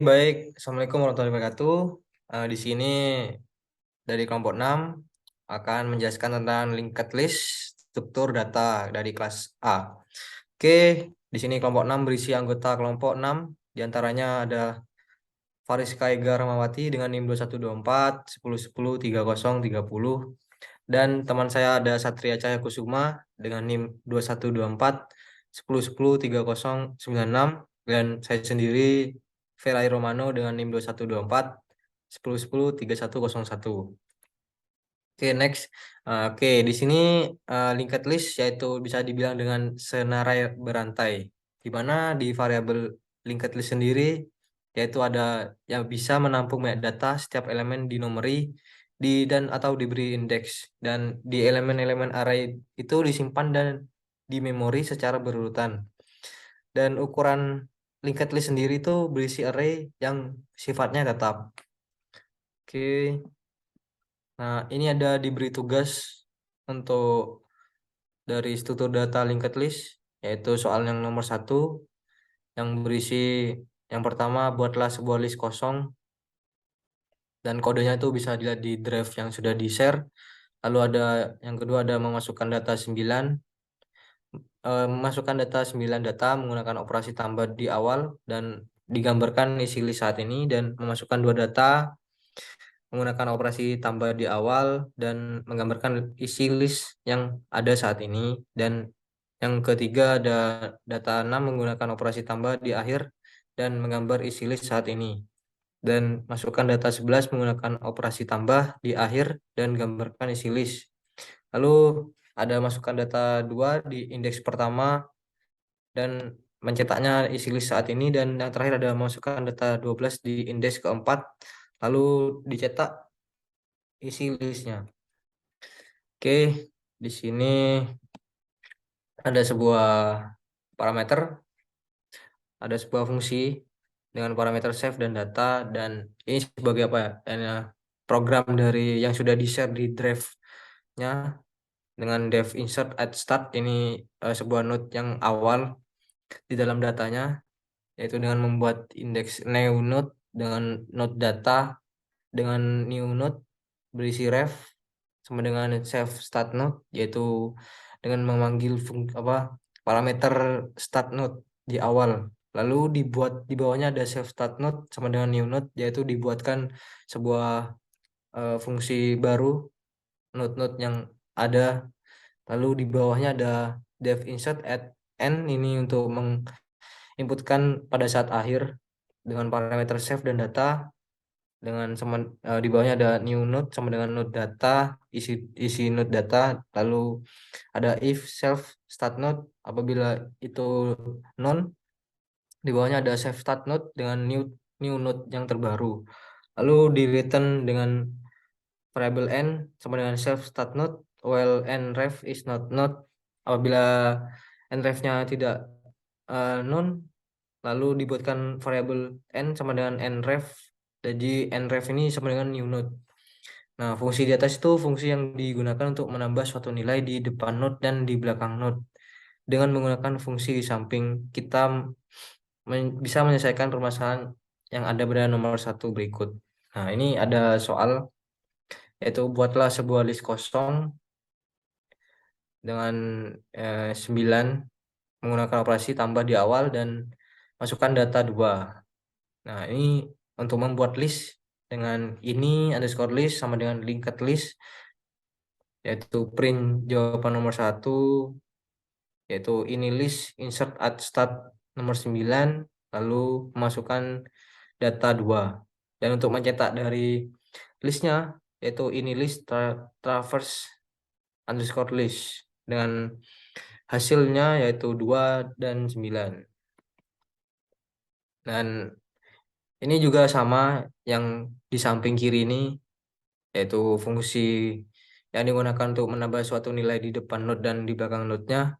Baik, Assalamualaikum warahmatullahi wabarakatuh. Di sini dari kelompok 6 akan menjelaskan tentang linked list struktur data dari kelas A. Oke, di sini kelompok 6 berisi anggota kelompok 6, diantaranya ada Fariska Ega Ramawati dengan NIM 2124 1010 3030, dan teman saya ada Satria Cahaya Kusuma dengan NIM 2124 1010 3096, dan saya sendiri Verai Romano dengan NIM 2124 1010 3101. Oke, next. Oke, di sini linked list yaitu bisa dibilang dengan senarai berantai, di mana di variabel linked list sendiri yaitu ada yang bisa menampung banyak data. Setiap elemen dinomori dan atau diberi indeks, dan di elemen-elemen array itu disimpan dan di memori secara berurutan. Dan ukuran linked list sendiri itu berisi array yang sifatnya tetap. Oke. Nah, ini ada diberi tugas untuk dari struktur data linked list, yaitu soal yang nomor 1, yang berisi yang pertama, buatlah sebuah list kosong, dan kodenya itu bisa dilihat di drive yang sudah di-share. Lalu ada yang kedua, ada memasukkan data 9, memasukkan data 9 data menggunakan operasi tambah di awal dan digambarkan isi list saat ini, dan memasukkan 2 data menggunakan operasi tambah di awal dan menggambarkan isi list yang ada saat ini. Dan yang ketiga ada data 6 menggunakan operasi tambah di akhir dan menggambar isi list saat ini. Dan masukkan data 11 menggunakan operasi tambah di akhir dan gambarkan isi list. Lalu ada masukkan data 2 di indeks pertama dan mencetaknya isi list saat ini, dan yang terakhir ada masukkan data 12 di indeks keempat lalu dicetak isi listnya. Oke, di sini ada sebuah parameter, ada sebuah fungsi dengan parameter save dan data, dan ini sebagai apa ya? Program dari yang sudah di-share di drive-nya dengan dev insert at start. Ini sebuah node yang awal di dalam datanya, yaitu dengan membuat indeks new node dengan node data dengan new node berisi ref sama dengan save start node, yaitu dengan memanggil parameter start node di awal. Lalu dibuat di bawahnya ada save start node sama dengan new node, yaitu dibuatkan sebuah fungsi baru node-node yang ada. Lalu di bawahnya ada dev insert at n, ini untuk menginputkan pada saat akhir dengan parameter save dan data, dengan sama di bawahnya ada new node sama dengan node data, isi isi node data. Lalu ada if self start node, apabila itu none, di bawahnya ada save start node dengan new node yang terbaru. Lalu di return dengan variable n sama dengan save start node while nref is not node, apabila nref-nya tidak none, lalu dibuatkan variabel n sama dengan nref, jadi nref ini sama dengan new node. Nah, fungsi di atas itu fungsi yang digunakan untuk menambah suatu nilai di depan node dan di belakang node. Dengan menggunakan fungsi di samping, kita bisa menyelesaikan permasalahan yang ada pada nomor 1 berikut. Nah, ini ada soal, yaitu buatlah sebuah list kosong dengan 9 menggunakan operasi tambah di awal dan masukkan data 2. Nah, ini untuk membuat list dengan ini underscore list sama dengan linked list, yaitu print jawaban nomor 1, yaitu ini list insert at start nomor 9, lalu masukkan data 2. Dan untuk mencetak dari listnya, yaitu ini list traverse underscore list dengan hasilnya yaitu 2 dan 9. Dan ini juga sama yang di samping kiri ini, yaitu fungsi yang digunakan untuk menambah suatu nilai di depan node dan di belakang node-nya.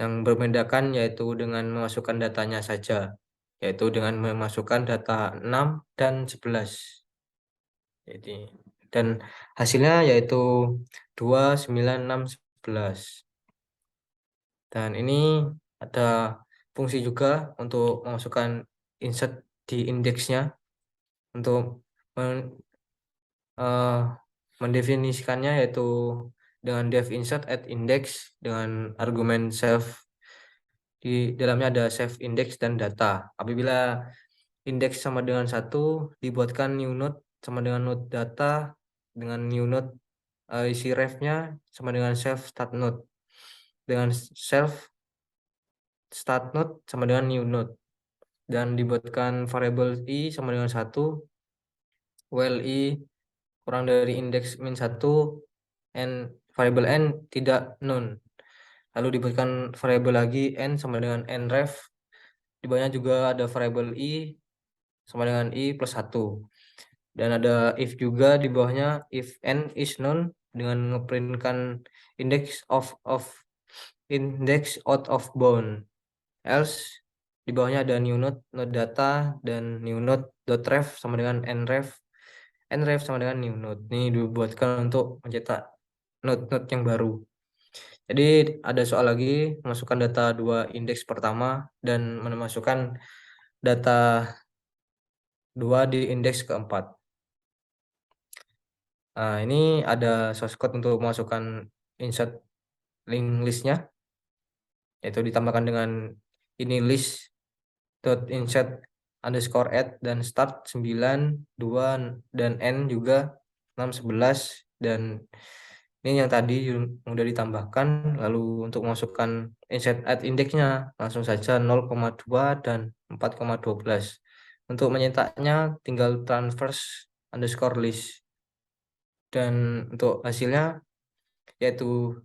Yang membedakan yaitu dengan memasukkan datanya saja, yaitu dengan memasukkan data 6 dan 11. Jadi, dan hasilnya yaitu 2, 9, 6, 11. Dan ini ada fungsi juga untuk memasukkan insert di indeksnya untuk eh, mendefinisikannya, yaitu dengan def insert at index dengan argumen self. Di dalamnya ada self index dan data. Apabila indeks sama dengan 1, dibuatkan new node sama dengan node data dengan new node, isi ref-nya sama dengan self start node dengan self start node sama dengan new node, dan dibuatkan variabel i sama dengan 1 while i kurang dari indeks min 1 and variabel n tidak known. Lalu dibuatkan variabel lagi n sama dengan nref. Di bawahnya juga ada variabel i sama dengan i plus 1. Dan ada if juga di bawahnya, if n is known dengan ngeprintkan index out of bound. Else di bawahnya ada new node, node data, dan new node dot ref sama dengan nref. Nref sama dengan new node. Ini dibuatkan untuk mencetak node-node yang baru. Jadi ada soal lagi, masukkan data 2 indeks pertama dan memasukkan data 2 di indeks keempat. Nah, ini ada source code untuk memasukkan insert link listnya, yaitu ditambahkan dengan ini list dot insert underscore add dan start 9, 2, dan n juga 6, 11, dan ini yang tadi udah ditambahkan. Lalu untuk memasukkan insert add indeksnya langsung saja 0,2 dan 4,12. Untuk menyetaknya tinggal transverse underscore list, dan untuk hasilnya yaitu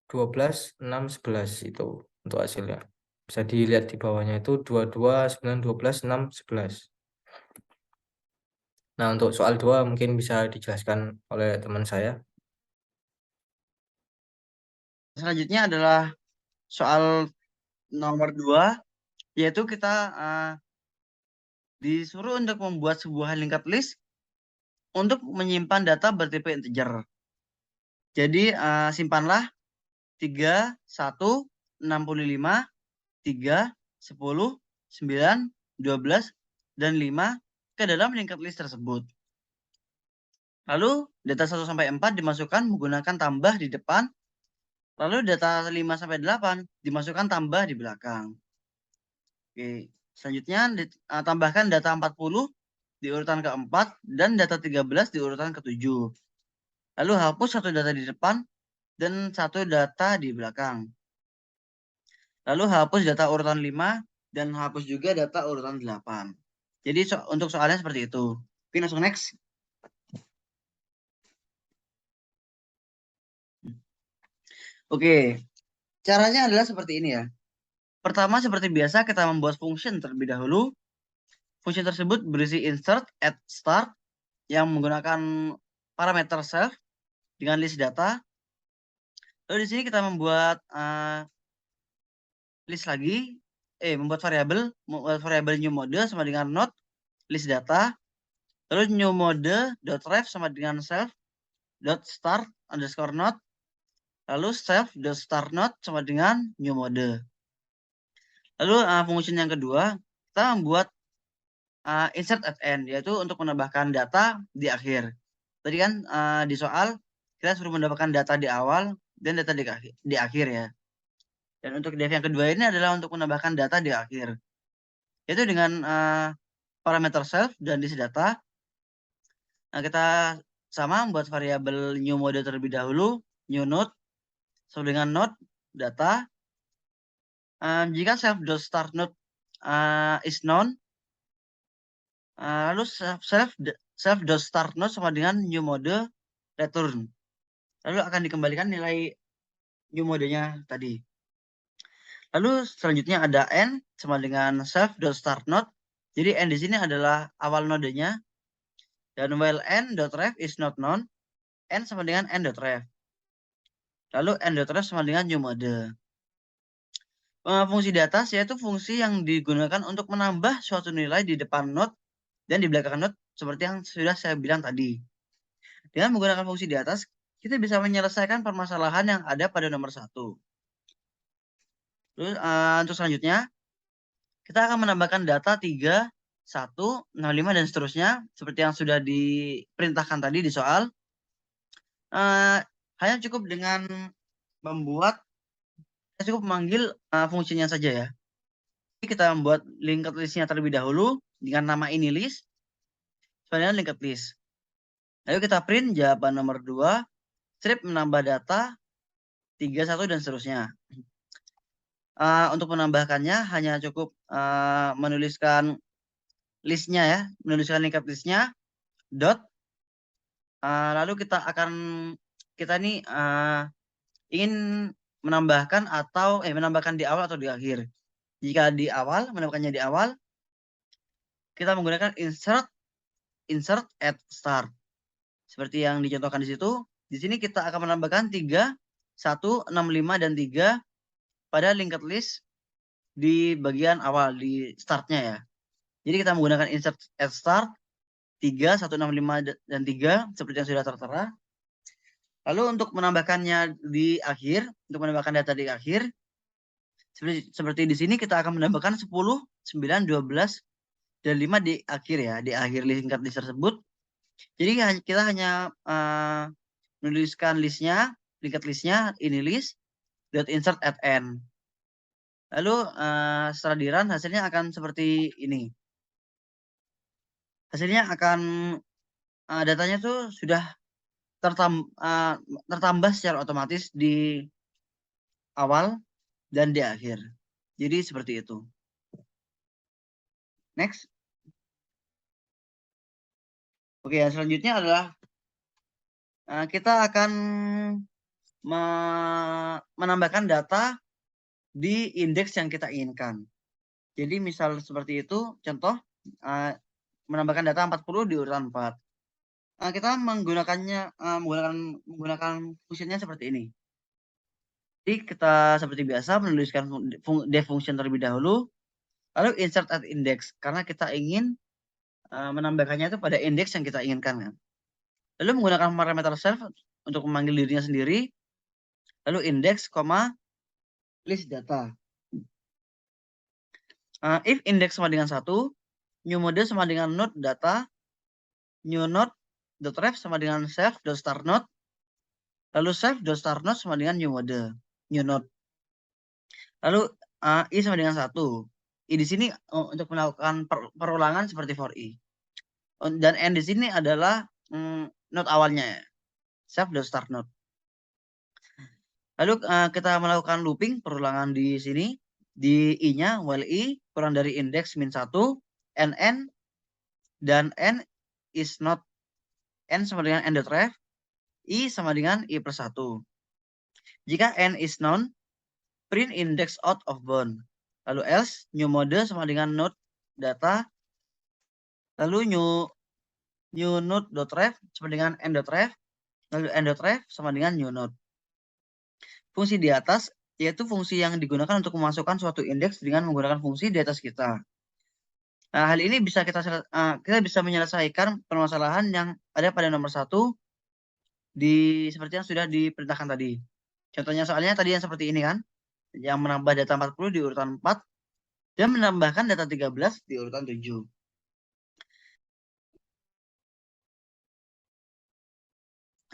12, 6, 11 itu untuk hasilnya. Bisa dilihat di bawahnya itu 22, 9, 12, 6, 11. Nah, untuk soal 2 mungkin bisa dijelaskan oleh teman saya. Selanjutnya adalah soal nomor 2, yaitu kita disuruh untuk membuat sebuah linked list untuk menyimpan data bertipe integer. Jadi simpanlah 3, 1, 65, 3, 10, 9, 12, dan 5 ke dalam linked list tersebut. Lalu data 1 sampai 4 dimasukkan menggunakan tambah di depan. Lalu data 5 sampai 8 dimasukkan tambah di belakang. Oke, selanjutnya tambahkan data 40 di urutan keempat dan data 13 di urutan ke-7. Lalu hapus satu data di depan dan satu data di belakang. Lalu hapus data urutan 5 dan hapus juga data urutan 8. Jadi untuk soalnya seperti itu. Oke, langsung next. Oke, caranya adalah seperti ini ya. Pertama, seperti biasa kita membuat function terlebih dahulu. Function tersebut berisi insert at start yang menggunakan parameter self dengan list data. Lalu di sini kita membuat list lagi, membuat variabel new mode sama dengan not list data. Lalu new mode dot ref sama dengan self dot start underscore not. Lalu self dot start not sama dengan new mode. Lalu function yang kedua, kita membuat insert at end, yaitu untuk menambahkan data di akhir. Tadi kan di soal kita suruh mendapatkan data di awal dan data di akhir ya. Dan untuk def yang kedua ini adalah untuk menambahkan data di akhir, yaitu dengan parameter self dan list data. Nah, kita sama membuat variabel new mode terlebih dahulu, new node sama dengan node data. Jika self dot start node is known, lalu self dot start node sama dengan new mode return. Lalu akan dikembalikan nilai new modenya tadi. Lalu selanjutnya ada n sama dengan self dot start node. Jadi n di sini adalah awal nodenya. Dan while n dot ref is not known, n sama dengan n dot ref. Lalu n dot ref sama dengan new mode. Fungsi datas yaitu fungsi yang digunakan untuk menambah suatu nilai di depan node dan di belakang node seperti yang sudah saya bilang tadi. Dengan menggunakan fungsi di atas, kita bisa menyelesaikan permasalahan yang ada pada nomor 1. Terus untuk selanjutnya, kita akan menambahkan data 3 1, 65 dan seterusnya seperti yang sudah diperintahkan tadi di soal. Hanya cukup dengan cukup memanggil fungsinya saja ya. Jadi kita membuat linked listnya terlebih dahulu dengan nama ini list, sebenarnya linked list. Lalu kita print jawaban nomor 2, strip menambah data 3, 1 dan seterusnya. Untuk menambahkannya hanya cukup menuliskan listnya ya, menuliskan linked listnya dot. Lalu kita ini ingin menambahkan atau menambahkan di awal atau di akhir. Jika di awal, menambahkannya di awal, kita menggunakan insert at start. Seperti yang dicontohkan di situ. Di sini kita akan menambahkan 3, 1, 65 dan 3 pada linked list di bagian awal, di startnya ya. Jadi kita menggunakan insert at start 3, 1, 65 dan 3 seperti yang sudah tertera. Lalu untuk menambahkannya di akhir, untuk menambahkan data di akhir, seperti di sini kita akan menambahkan 10, 9, 12, dan 5 di akhir ya, di akhir linked list tersebut. Jadi kita hanya menuliskan listnya, linked listnya, ini list, dot insert at end. Lalu setelah di run hasilnya akan seperti ini. Hasilnya akan datanya tuh sudah tertambah secara otomatis di awal dan di akhir. Jadi seperti itu. Next. Oke, yang selanjutnya adalah kita akan menambahkan data di indeks yang kita inginkan. Jadi misal seperti itu, contoh menambahkan data 40 di urutan 4. Kita menggunakan fungsinya seperti ini. Jadi kita seperti biasa menuliskan def function terlebih dahulu, lalu insert at index karena kita ingin menambahkannya itu pada indeks yang kita inginkan kan. Lalu menggunakan parameter self untuk memanggil dirinya sendiri, lalu index, list data. If index sama dengan 1, new mode sama dengan node data, new node dot ref sama dengan self dot start node, lalu self dot start node sama dengan new mode, new node. Lalu i sama dengan 1. I di sini untuk melakukan perulangan seperti for i. Dan n di sini adalah node awalnya, self dot start node. Lalu kita melakukan looping perulangan di sini. Di i-nya while i kurang dari indeks min 1, n, dan n is not, n sama dengan n dot ref, i sama dengan i plus 1. Jika n is known, print index out of bound. Lalu else new mode sama dengan node data, lalu new node dot ref sama dengan n dot ref, lalu n dot ref sama dengan new node. Fungsi di atas yaitu fungsi yang digunakan untuk memasukkan suatu indeks dengan menggunakan fungsi di atas kita. Nah, hal ini bisa kita bisa menyelesaikan permasalahan yang ada pada nomor 1 seperti yang sudah diperintahkan tadi. Contohnya soalnya tadi yang seperti ini kan, yang menambah data 40 di urutan 4 dan menambahkan data 13 di urutan 7.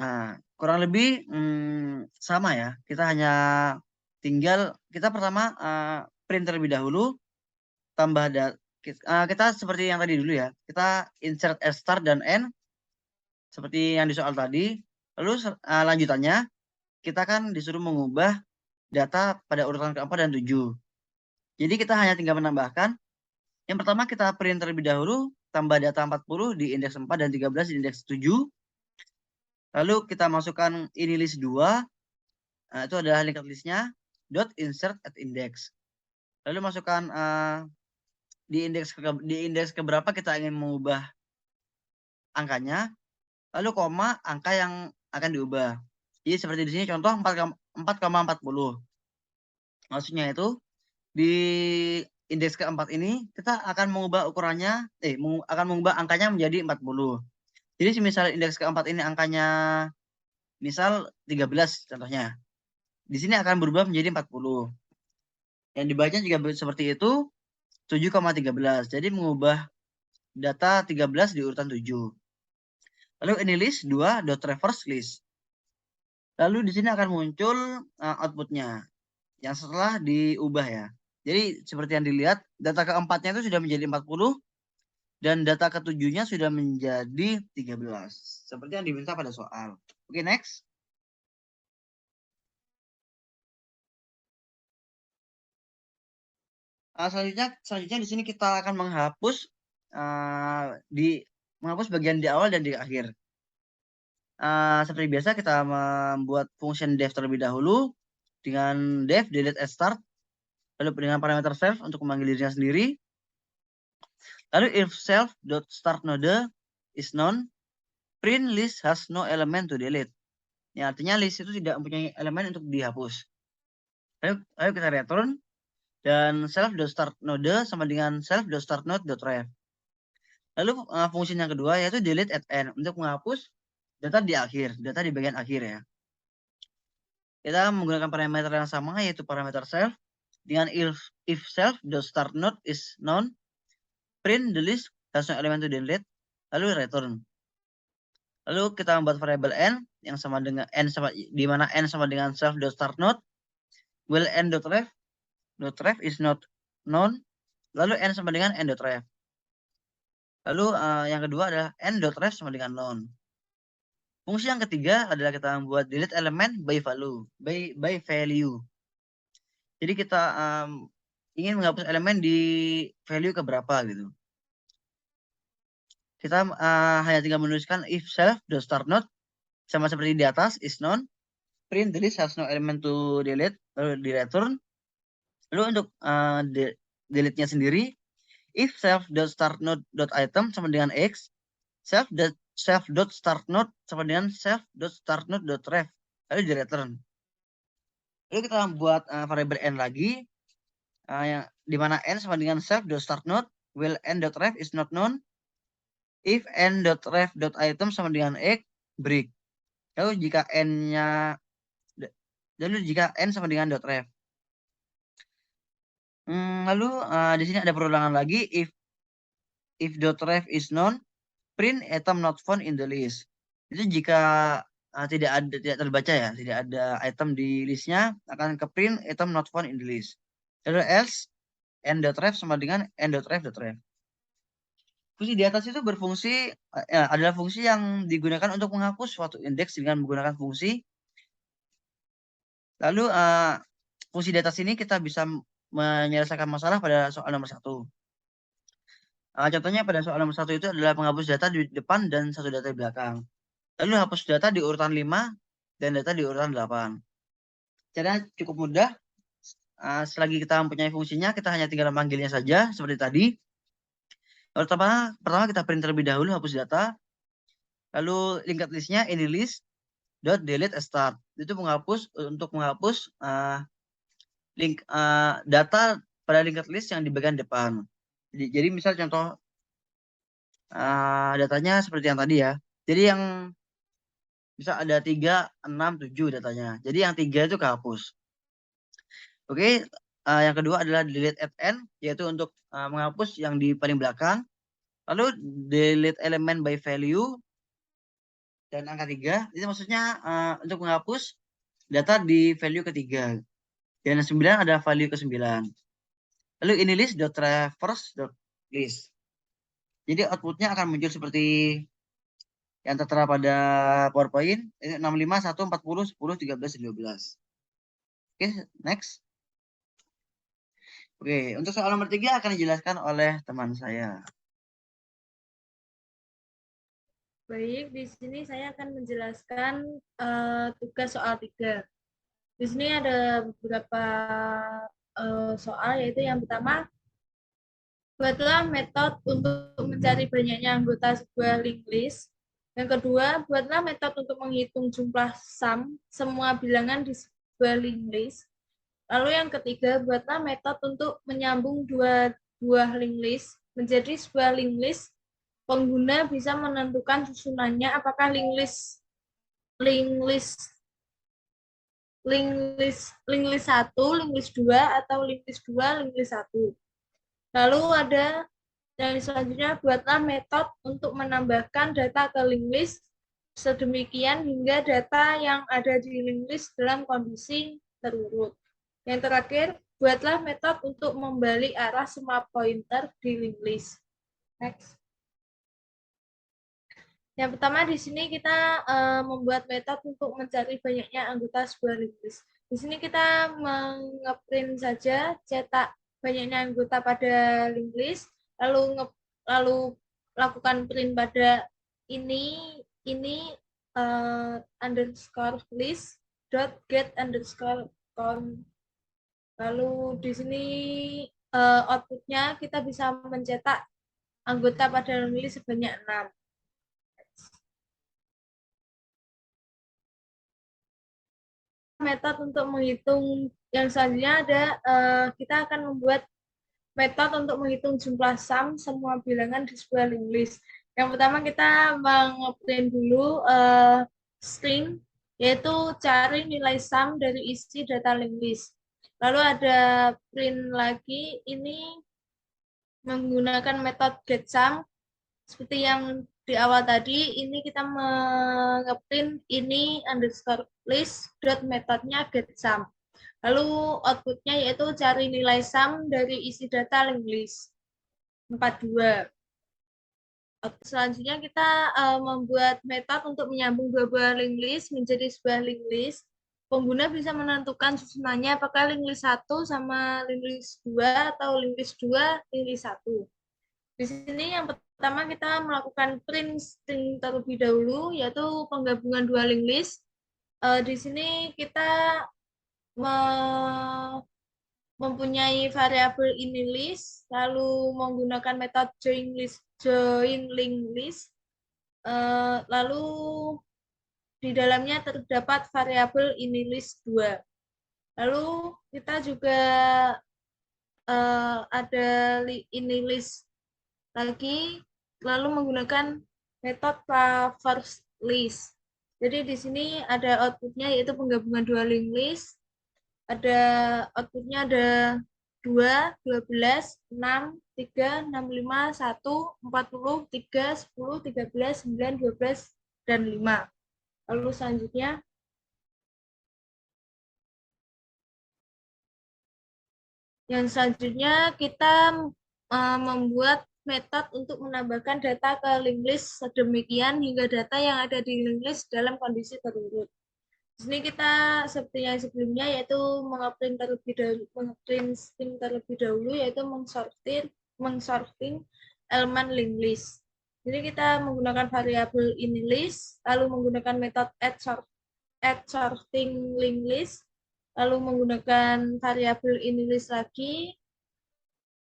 Nah, kurang lebih sama ya. Kita hanya kita pertama print terlebih dahulu, tambah kita seperti yang tadi dulu ya. Kita insert as start dan end seperti yang di soal tadi. Lalu lanjutannya kita kan disuruh mengubah data pada urutan ke-4 dan 7. Jadi kita hanya tinggal menambahkan. Yang pertama kita print terlebih dahulu, tambah data 40 di indeks 4 dan 13 di indeks 7. Lalu kita masukkan ini list 2. Itu adalah linked listnya, dot insert at index. Lalu masukkan di indeks keberapa kita ingin mengubah angkanya, lalu koma angka yang akan diubah. Jadi seperti di sini contoh 4,40. Maksudnya itu di indeks keempat ini kita akan mengubah ukurannya, akan mengubah angkanya menjadi 40. Jadi misal indeks keempat ini angkanya misal 13 contohnya. Di sini akan berubah menjadi 40. Yang dibaca juga seperti itu 7,13. Jadi mengubah data 13 di urutan 7. Lalu ini list 2 dot reverse list. Lalu di sini akan muncul outputnya yang setelah diubah ya. Jadi seperti yang dilihat, data keempatnya itu sudah menjadi 40 dan data ketujuhnya sudah menjadi 13. Seperti yang diminta pada soal. Oke, next. Selanjutnya di sini kita akan menghapus bagian di awal dan di akhir. Seperti biasa kita membuat function def terlebih dahulu dengan def delete at start, lalu dengan parameter self untuk memanggil dirinya sendiri. Lalu if self dot start node is none, print list has no element to delete. Ya, artinya list itu tidak mempunyai elemen untuk dihapus. Lalu kita return dan self dot start node sama dengan self dot start node dot ref. Lalu fungsi yang kedua yaitu delete at end untuk menghapus data di akhir, data di bagian akhir ya. Kita menggunakan parameter yang sama yaitu parameter self dengan if self dot start node is none, print the list has no element to delete, lalu return. Lalu kita membuat variabel n yang sama dengan di mana n sama dengan self dot start node, will n dot ref is not known, lalu n sama dengan n dot ref. Lalu yang kedua adalah n dot ref sama dengan none. Fungsi yang ketiga adalah kita membuat delete element by value. Jadi kita ingin menghapus elemen di value keberapa gitu. Kita hanya tinggal menuliskan if self dot start node sama seperti di atas is none, print the list has no element to delete, lalu di return. Lalu untuk delete-nya sendiri, if self dot start node dot item sama dengan x, self dot start node sama dengan self dot start node dot ref, lalu di return. Lalu kita membuat variabel n lagi, yang dimana n sama dengan self dot start node, will n dot ref is not known, if n dot ref dot item sama dengan x, break. Lalu jika n sama dengan dot ref. Lalu di sini ada perulangan lagi, if dot ref is known, print item not found in the list. Itu jika tidak terbaca ya, tidak ada item di listnya, akan ke print item not found in the list. Lalu else n dot ref sama dengan n dot ref dot ref. Fungsi di atas itu berfungsi adalah fungsi yang digunakan untuk menghapus suatu indeks dengan menggunakan fungsi. Lalu fungsi di atas ini kita bisa menyelesaikan masalah pada soal nomor 1. Contohnya pada soal nomor 1 itu adalah menghapus data di depan dan satu data di belakang. Lalu hapus data di urutan 5 dan data di urutan 8. Caranya cukup mudah. Selagi kita mempunyai fungsinya, kita hanya tinggal memanggilnya saja seperti tadi. Pertama kita print terlebih dahulu hapus data. Lalu linked listnya ini list dot delete start. Itu untuk menghapus data pada linked list yang di bagian depan. Jadi misal contoh datanya seperti yang tadi ya. Jadi yang bisa ada 3, 6, 7 datanya. Jadi yang 3 itu kehapus. Oke, yang kedua adalah delete at end, yaitu untuk menghapus yang di paling belakang. Lalu delete element by value dan angka 3. Itu maksudnya untuk menghapus data di value ketiga. Dan 9 ada value ke-9. Lalu ini list dot reverse dot list. Jadi outputnya akan muncul seperti yang tertera pada PowerPoint, 65, 1, 40, 10, 13, 12. Oke, next. Oke, untuk soal nomor 3 akan dijelaskan oleh teman saya. Baik, di sini saya akan menjelaskan tugas soal 3. Di sini ada beberapa soal, yaitu yang pertama, buatlah metode untuk mencari banyaknya anggota sebuah linked list. Yang kedua, buatlah metode untuk menghitung jumlah sum semua bilangan di sebuah linked list. Lalu yang ketiga, buatlah metode untuk menyambung dua buah linked list menjadi sebuah linked list. Pengguna bisa menentukan susunannya apakah linked list 1, linked list 2, atau linked list 2, linked list 1. Lalu ada Yang selanjutnya, buatlah metode untuk menambahkan data ke link list sedemikian hingga data yang ada di link list dalam kondisi terurut. Yang terakhir, buatlah metode untuk membalik arah semua pointer di link list. Next. Yang pertama di sini kita membuat metode untuk mencari banyaknya anggota sebuah link list. Di sini kita ngeprint saja cetak banyaknya anggota pada link list, lalu lakukan print pada ini underscore list dot get underscore count. Lalu di sini outputnya kita bisa mencetak anggota pada link list sebanyak 6. Metode untuk menghitung yang selanjutnya ada kita akan membuat metode untuk menghitung jumlah sum semua bilangan di sebuah link list. Yang pertama kita meng-print dulu string, yaitu cari nilai sum dari isi data link list. Lalu ada print lagi, ini menggunakan metode getSum seperti yang di awal tadi. Ini kita nge-print ini underscore list dot metodenya getSum. Lalu outputnya yaitu cari nilai sum dari isi data link list 42. Selanjutnya kita membuat metode untuk menyambung dua buah link list menjadi sebuah link list. Pengguna bisa menentukan susunannya apakah link list 1 sama link list 2 atau link list 2, link list 1. Di sini yang pertama kita melakukan print string terlebih dahulu, yaitu penggabungan dua link list. Di sini kita mempunyai variabel ini list, lalu menggunakan metode join link list, lalu di dalamnya terdapat variabel ini list 2. Lalu kita juga ada ini list lagi, lalu menggunakan metode first list. Jadi di sini ada outputnya yaitu penggabungan dua link list. Ada outputnya ada 2, 12, 6, 3, 6, 5, 1, 40, 3, 10, 13, 9, 12, dan 5. Lalu selanjutnya kita membuat metode untuk menambahkan data ke link list sedemikian hingga data yang ada di link list dalam kondisi terurut. Di sini kita seperti yang sebelumnya yaitu meng-print string terlebih dahulu yaitu mengsorting elemen link list. Jadi kita menggunakan variabel ini list, lalu menggunakan metode add sorting link list, lalu menggunakan variabel ini list lagi,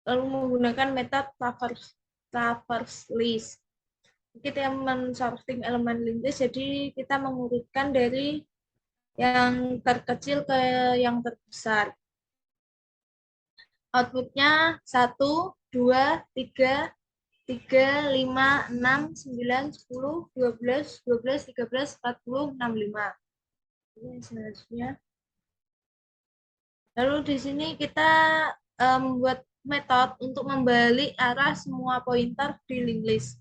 lalu menggunakan metode traverse list. Kita men-sorting elemen link list, jadi kita mengurutkan dari yang terkecil ke yang terbesar. Outputnya 1, 2, 3, 3, 5, 6, 9, 10, 12, 12, 13, 40, 65. Ini selanjutnya. Lalu di sini kita membuat metode untuk membalik arah semua pointer di link list.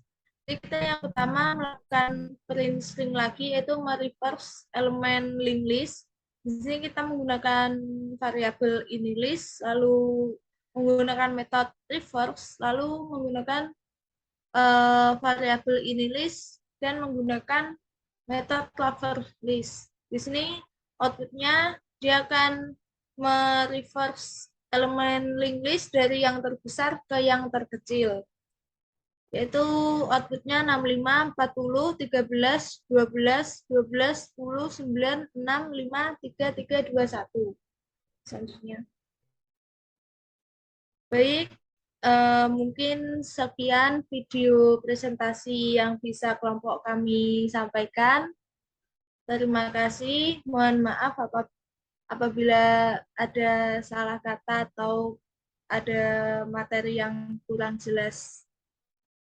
Jadi kita yang pertama melakukan print string lagi yaitu mereverse elemen link list. Di sini kita menggunakan variabel ini list, lalu menggunakan metode reverse, lalu menggunakan variabel ini list dan menggunakan metode traverse list. Di sini outputnya dia akan mereverse elemen link list dari yang terbesar ke yang terkecil, yaitu outputnya 65, 40, 13, 12, 12, 10, 9, 6, 5, 3, 3, 2, 1. Selanjutnya. Baik, mungkin sekian video presentasi yang bisa kelompok kami sampaikan. Terima kasih, mohon maaf apabila ada salah kata atau ada materi yang kurang jelas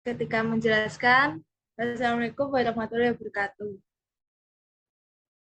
ketika menjelaskan. Wassalamualaikum warahmatullahi wabarakatuh.